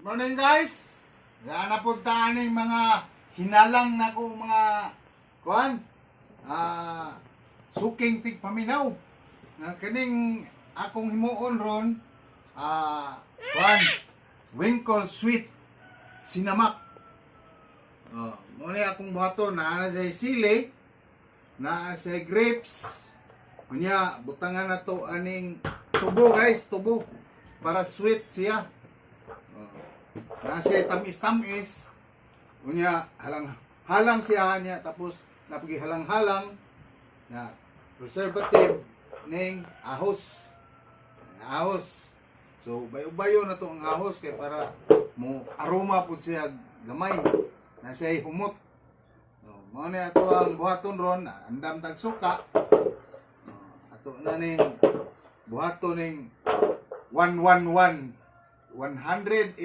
Good morning guys. Yan na punta aning mga hinalang na ko mga kuan. Suking tig paminaw. Nga kaning akong himuon ron kuan Winkle Sweet Sinamak. Mo ni akong buhaton na sa sili, na sa grapes. Kunya butangan na to aning tubo guys, tubo para sweet siya. Nasa tamis-tamis. Unya halang siya niya, tapos napagi halang-halang na preservative ning ahos. Ahos. So bayo-bayo na to ang ahos kay para mo aroma pud siya gamay. Na siya humot. Mao ni ato ang buhaton ron, andam tag suka. Ato na ning buhaton ning 111 111